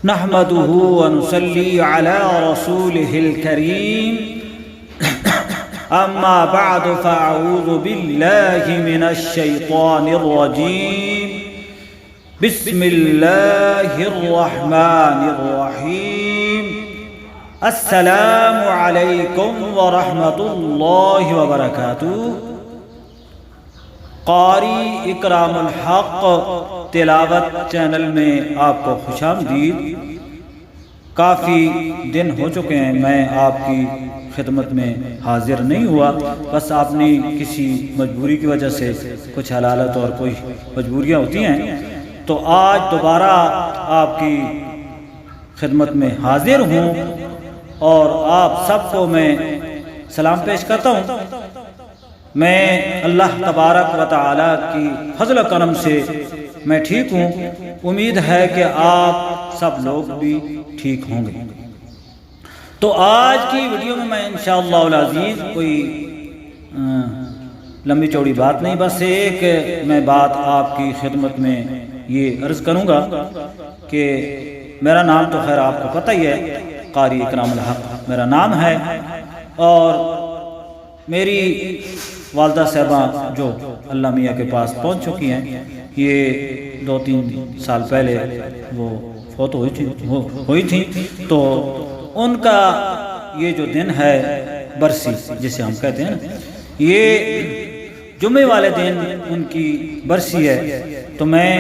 نحمده ونصلي على رسوله الكريم أما بعد فأعوذ بالله من الشيطان الرجيم بسم الله الرحمن الرحيم السلام عليكم ورحمة الله وبركاته۔ قاری اکرام الحق تلاوت چینل میں آپ کو خوش آمدید۔ کافی دن ہو چکے ہیں میں آپ کی خدمت میں حاضر نہیں ہوا، بس اپنی کسی مجبوری کی وجہ سے کچھ حلالت اور کوئی مجبوریاں ہوتی ہیں، تو آج دوبارہ آپ کی خدمت میں حاضر ہوں اور آپ سب کو میں سلام پیش کرتا ہوں۔ میں اللہ تبارک و تعالی کی فضل و کرم سے میں ٹھیک ہوں، امید ہے کہ آپ سب لوگ بھی ٹھیک ہوں گے۔ تو آج کی ویڈیو میں انشاءاللہ العزیز کوئی لمبی چوڑی بات نہیں، بس ایک میں بات آپ کی خدمت میں یہ عرض کروں گا کہ میرا نام تو خیر آپ کو پتہ ہی ہے، قاری اکرام الحق میرا نام ہے، اور میری والدہ صاحبہ جو اللہ میاں کے پاس پہنچ چکی ہیں، یہ 2-3 سال پہلے وہ فوت ہوئی تھی، تو ان کا یہ جو دن ہے برسی جسے ہم کہتے ہیں، یہ جمعے والے دن ان کی برسی ہے۔ تو میں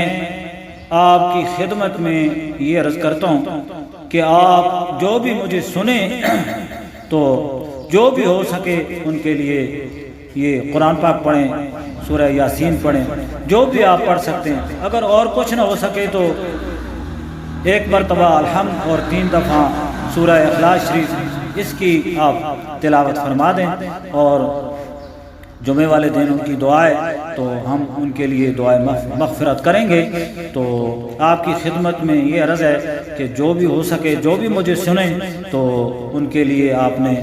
آپ کی خدمت میں یہ عرض کرتا ہوں کہ آپ جو بھی مجھے سنیں تو جو بھی ہو سکے ان کے لیے یہ قرآن پاک پڑھیں، سورہ یاسین پڑھیں، جو بھی آپ پڑھ سکتے ہیں۔ اگر اور کچھ نہ ہو سکے تو ایک مرتبہ الحمد اور 3 دفعہ سورہ اخلاص شریف اس کی آپ تلاوت فرما دیں، اور جمعے والے دن ان کی دعائیں تو ہم ان کے لیے دعائیں مغفرت کریں گے۔ تو آپ کی خدمت میں یہ عرض ہے کہ جو بھی ہو سکے جو بھی مجھے سنیں تو ان کے لیے آپ نے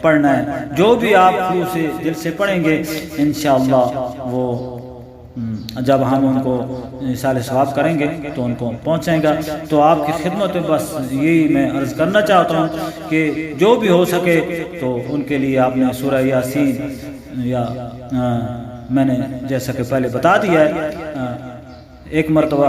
پڑھنا ہے، جو بھی آپ خلوص سے دل سے پڑھیں گے انشاءاللہ وہ جب ہم ان کو اِیصال ثواب کریں گے تو ان کو پہنچیں گا۔ تو آپ کی خدمت میں بس یہی میں عرض کرنا چاہتا ہوں کہ جو بھی ہو سکے تو ان کے لیے آپ نے سورہ یاسین یا میں نے جیسا کہ پہلے بتا دیا ہے، ایک مرتبہ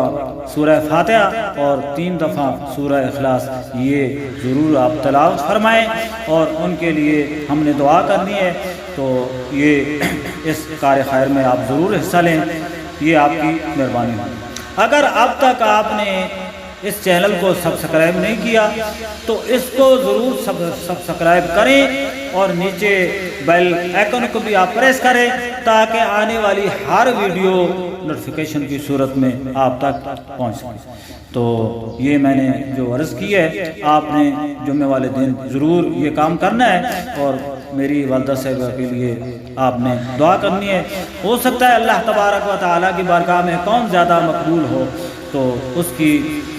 سورہ فاتحہ اور 3 دفعہ سورہ اخلاص یہ ضرور آپ تلاوت فرمائیں، اور ان کے لیے ہم نے دعا کرنی ہے۔ تو یہ اس کار خیر میں آپ ضرور حصہ لیں، یہ آپ کی مہربانی ہے۔ اگر اب تک آپ نے اس چینل کو سبسکرائب نہیں کیا تو اس کو ضرور سبسکرائب کریں، اور نیچے بیل آئیکن کو بھی آپ پریس کریں تاکہ آنے والی ہر ویڈیو نوٹیفیکیشن کی صورت میں آپ تک پہنچ سکے۔ تو یہ میں نے جو عرض کی ہے، آپ نے جمعے والے دن ضرور یہ کام کرنا ہے، اور میری والدہ صاحبہ کے لیے آپ نے دعا کرنی ہے۔ ہو سکتا ہے اللہ تبارک و تعالیٰ کی بارگاہ میں کون زیادہ مقبول ہو تو اس کی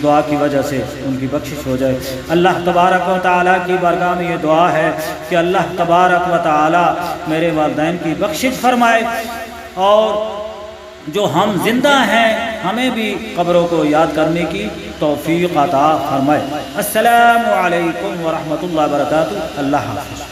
دعا کی وجہ سے ان کی بخشش ہو جائے۔ اللہ تبارک و تعالیٰ کی بارگاہ میں یہ دعا ہے کہ اللہ تبارک و تعالیٰ میرے والدین کی بخشش فرمائے، اور جو ہم زندہ ہیں ہمیں بھی قبروں کو یاد کرنے کی توفیق عطا فرمائے۔ السلام علیکم ورحمۃ اللہ وبرکاتہ۔ اللہ حافظ۔